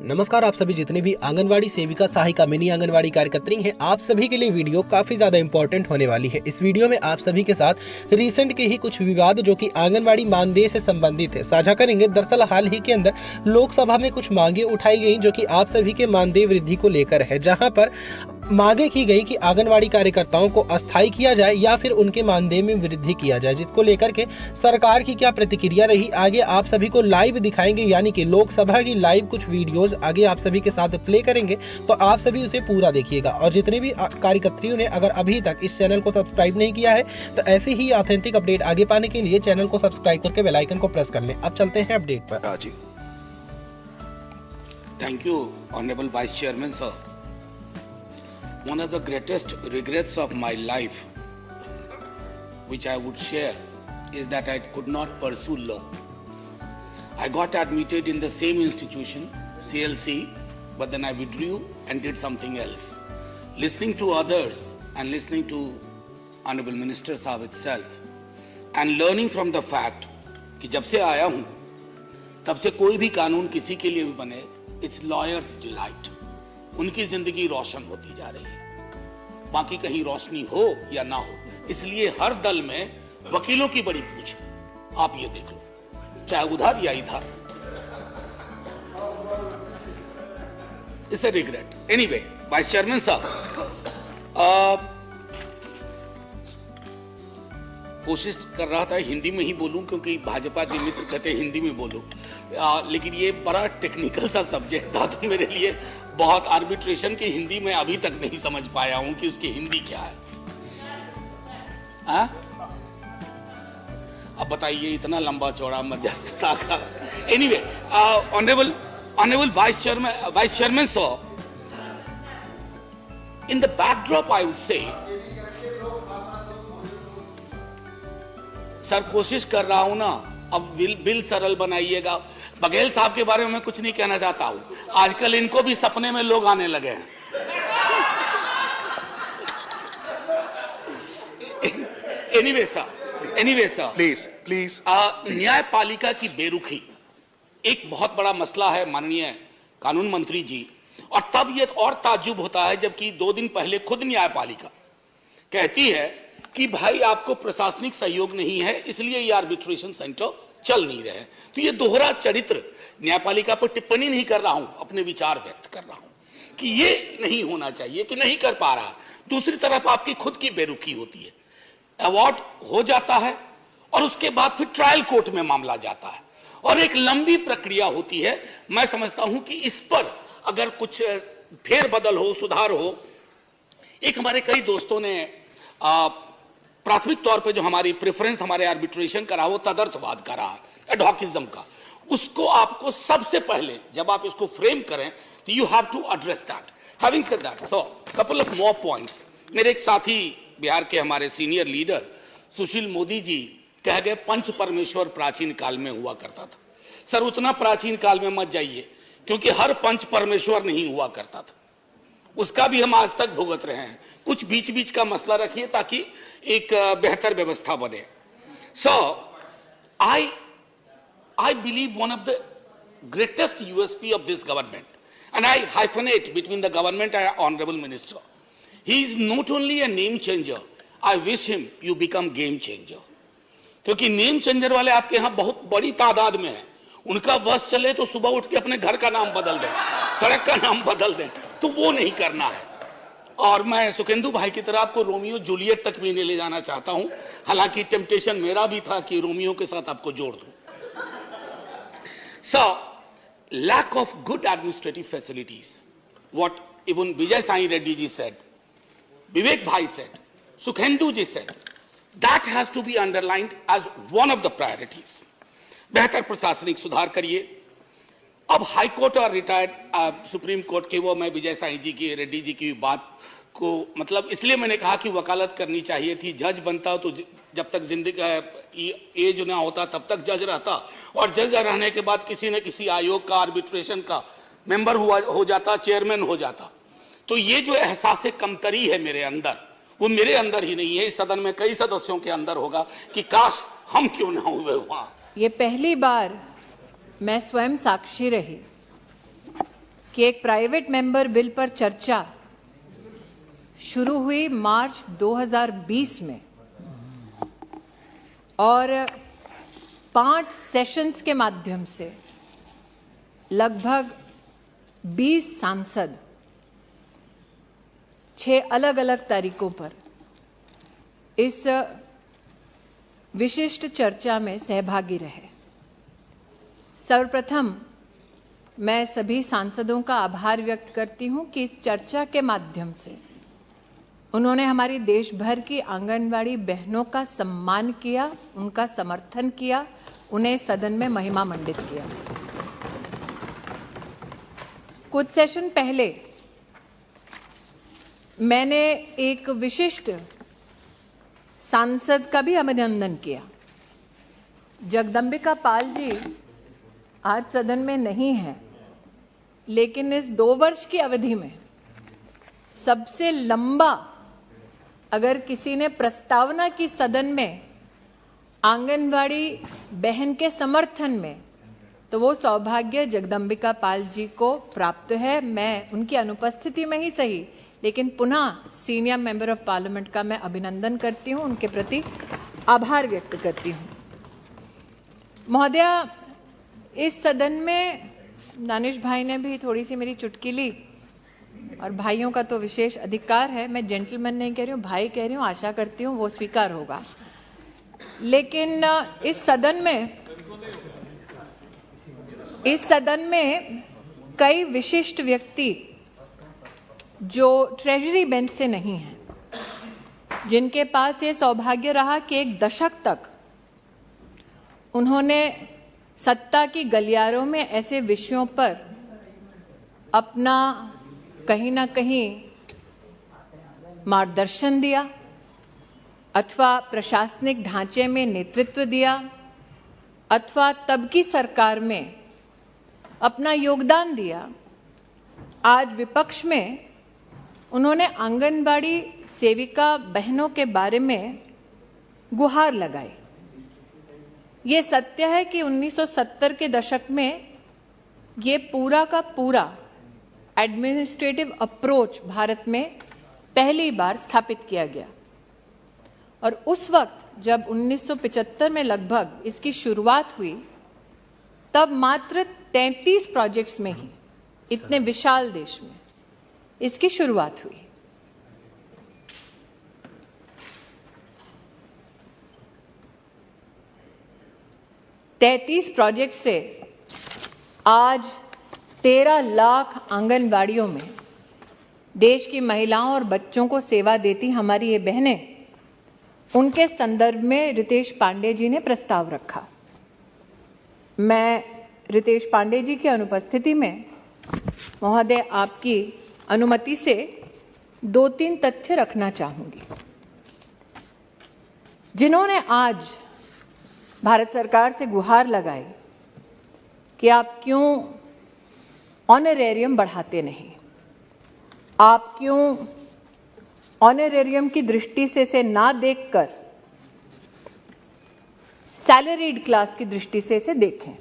नमस्कार। आप सभी जितने भी आंगनवाड़ी सेविका, सहायिका, मिनी आंगनवाड़ी कार्यकर्त्री हैं, आप सभी के लिए वीडियो काफी ज्यादा इंपॉर्टेंट होने वाली है। इस वीडियो में आप सभी के साथ रिसेंट के ही कुछ विवाद जो कि आंगनवाड़ी मानदेय से संबंधित है साझा करेंगे। दरअसल हाल ही के अंदर लोकसभा में कुछ मांगे उठाई गई जो कि आप सभी के मानदेय वृद्धि को लेकर है, जहां पर मांगे की गई कि आंगनवाड़ी कार्यकर्ताओं को अस्थायी किया जाए या फिर उनके मानदेय में वृद्धि किया जाए, जिसको लेकर के सरकार की क्या प्रतिक्रिया रही आगे आप सभी को लाइव दिखाएंगे। यानी कि लोकसभा की लाइव कुछ वीडियोस आगे आप सभी के साथ प्ले करेंगे, तो आप सभी उसे पूरा देखिएगा। और जितने भी कार्यकर्त्रियों ने अगर अभी तक इस चैनल को सब्सक्राइब नहीं किया है तो ऐसे ही ऑथेंटिक अपडेट आगे पाने के लिए चैनल को सब्सक्राइब करके बेल आइकन को प्रेस कर लें। अब चलते हैं अपडेट पर। Rajiv, thank you honourable vice chairman sir. One of the greatest regrets of my life, which I would share, is that I could not pursue law. I got admitted in the same institution, CLC, but then I withdrew and did something else. Listening to others and listening to Honorable Minister Saab itself, and learning from the fact कि जब से आया हूँ तब से कोई भी कानून किसी के लिए भी बने, it's lawyer's delight. उनकी जिंदगी रोशन होती जा रही है, बाकी कहीं रोशनी हो या ना हो, इसलिए हर दल में वकीलों की बड़ी पूछ। आप ये देख लो, चाहे उधर या इधर। It's a regret. Anyway, vice chairman साहब, कोशिश कर रहा था हिंदी में ही बोलूं क्योंकि भाजपा के मित्र कहते हैं हिंदी में बोलो, लेकिन ये बड़ा टेक्निकल सा सब्जेक्ट था तो मेरे लिए बहुत आर्बिट्रेशन की हिंदी में अभी तक नहीं समझ पाया हूं कि उसकी हिंदी क्या है। अब बताइए, इतना लंबा चौड़ा मध्यस्थता का। Anyway, honourable vice chairman sir, in the backdrop I would say, sir कोशिश कर रहा हूं ना, अब बिल सरल बनाइएगा। बघेल साहब के बारे में मैं कुछ नहीं कहना चाहता हूं, आजकल इनको भी सपने में लोग आने लगे हैं। Anyway sir, please. न्यायपालिका की बेरुखी एक बहुत बड़ा मसला है माननीय कानून मंत्री जी, और तब ये और ताज्जुब होता है जबकि 2 दिन पहले खुद न्यायपालिका कहती है कि भाई आपको प्रशासनिक सहयोग नहीं है, इसलिए ये आर्बिट्रेशन सेंटर चल नहीं रहे। तो ये दोहरा चरित्र, न्यायपालिका पर टिप्पणी नहीं कर रहा हूं, अपने विचार व्यक्त कर रहा हूं कि ये नहीं होना चाहिए कि नहीं कर पा रहा। दूसरी तरफ आपकी खुद की बेरुखी होती है, अवार्ड हो जाता है और उसके बाद फिर ट्रायल कोर्ट में मामला जाता है और एक लंबी प्रक्रिया होती है। मैं समझता हूं कि इस पर अगर कुछ फेरबदल हो, सुधार हो। एक हमारे कई दोस्तों ने प्राथमिक तौर पे जो हमारी प्रेफरेंस हमारे आर्बिट्रेशन का रहा वो तदर्थवाद का रहा, एडहॉकिज्म का। उसको आपको सबसे पहले जब आप इसको फ्रेम करें तो you have to address that. Having said that, so couple of more points. मेरे एक साथी बिहार के हमारे सीनियर लीडर सुशील मोदी जी कह गए पंच परमेश्वर प्राचीन काल में हुआ करता था। सर उतना प्राचीन काल में मत जाइए क्योंकि हर पंच परमेश्वर नहीं हुआ करता था, उसका भी हम आज तक भुगत रहे हैं। कुछ बीच बीच का मसला रखिए ताकि एक बेहतर व्यवस्था बने। So I believe one of the greatest USP of this government, and I hyphenate between the government and honourable minister, he is not only a name changer, I wish him you become game changer. क्योंकि name changer वाले आपके यहां बहुत बड़ी तादाद में है। उनका वश चले तो सुबह उठ के अपने घर का नाम बदल दें, सड़क का नाम बदल दें, तो वो नहीं करना है। और मैं सुखेंदु भाई की तरह आपको रोमियो जूलियट तक भी नहीं ले जाना चाहता हूं, हालांकि टेम्पटेशन मेरा भी था कि रोमियो के साथ आपको जोड़ दूं। So lack of good administrative facilities, what even Vijay Sai Reddy ji said, Vivek bhai said, Sukhendu ji said, that has to be underlined as one of the priorities. बेहतर प्रशासनिक सुधार करिए। अब हाई कोर्ट और रिटायर्ड सुप्रीम कोर्ट के, वो मैं विजय साई जी की, रेड्डी जी की बात को मतलब इसलिए मैंने कहा कि वकालत करनी चाहिए थी। जज बनता तो जब तक जिंदगी एज ना होता तब तक जज रहता, और जज रहने के बाद किसी न किसी आयोग का, आर्बिट्रेशन का मेंबर हो जाता, चेयरमैन हो जाता। तो ये जो एहसास कमतरी है मेरे अंदर, वो मेरे अंदर ही नहीं है, इस सदन में कई सदस्यों के अंदर होगा कि काश हम क्यों ना हुए वहां। ये पहली बार मैं स्वयं साक्षी रही कि एक प्राइवेट मेंबर बिल पर चर्चा शुरू हुई मार्च 2020 में और 5 सेशंस के माध्यम से लगभग 20 सांसद 6 अलग अलग तारीखों पर इस विशिष्ट चर्चा में सहभागी रहे। सर्वप्रथम मैं सभी सांसदों का आभार व्यक्त करती हूं कि इस चर्चा के माध्यम से उन्होंने हमारी देश भर की आंगनवाड़ी बहनों का सम्मान किया, उनका समर्थन किया, उन्हें सदन में महिमा मंडित किया। कुछ सेशन पहले मैंने एक विशिष्ट सांसद का भी अभिनंदन किया। जगदम्बिका पाल जी आज सदन में नहीं है, लेकिन इस 2 वर्ष की अवधि में सबसे लंबा अगर किसी ने प्रस्तावना की सदन में आंगनवाड़ी बहन के समर्थन में, तो वो सौभाग्य जगदम्बिका पाल जी को प्राप्त है। मैं उनकी अनुपस्थिति में ही सही, लेकिन पुनः सीनियर मेंबर ऑफ पार्लियामेंट का मैं अभिनंदन करती हूं, उनके प्रति आभार व्यक्त करती हूं। महोदया, इस सदन में दानिश भाई ने भी थोड़ी सी मेरी चुटकी ली, और भाइयों का तो विशेष अधिकार है, मैं जेंटलमैन नहीं कह रही हूँ, भाई कह रही हूँ, आशा करती हूँ वो स्वीकार होगा। लेकिन इस सदन में कई विशिष्ट व्यक्ति जो ट्रेजरी बेंच से नहीं हैं, जिनके पास ये सौभाग्य रहा कि 1 दशक तक उन्होंने सत्ता की गलियारों में ऐसे विषयों पर अपना कहीं ना कहीं मार्गदर्शन दिया अथवा प्रशासनिक ढांचे में नेतृत्व दिया अथवा तब की सरकार में अपना योगदान दिया। आज विपक्ष में उन्होंने आंगनबाड़ी सेविका बहनों के बारे में गुहार लगाई। ये सत्य है कि 1970 के दशक में ये पूरा का पूरा एडमिनिस्ट्रेटिव अप्रोच भारत में पहली बार स्थापित किया गया, और उस वक्त जब 1975 में लगभग इसकी शुरुआत हुई, तब मात्र 33 प्रोजेक्ट्स में ही इतने विशाल देश में इसकी शुरुआत हुई। प्रोजेक्ट से आज 13 लाख आंगनवाड़ियों में देश की महिलाओं और बच्चों को सेवा देती हमारी ये बहनें, उनके संदर्भ में रितेश पांडे जी ने प्रस्ताव रखा। मैं रितेश पांडे जी की अनुपस्थिति में महोदय आपकी अनुमति से 2-3 तथ्य रखना चाहूंगी, जिन्होंने आज भारत सरकार से गुहार लगाई कि आप क्यों ऑनरेरियम बढ़ाते नहीं, आप क्यों ऑनरेरियम की दृष्टि से इसे ना देखकर सैलरीड क्लास की दृष्टि से इसे देखें।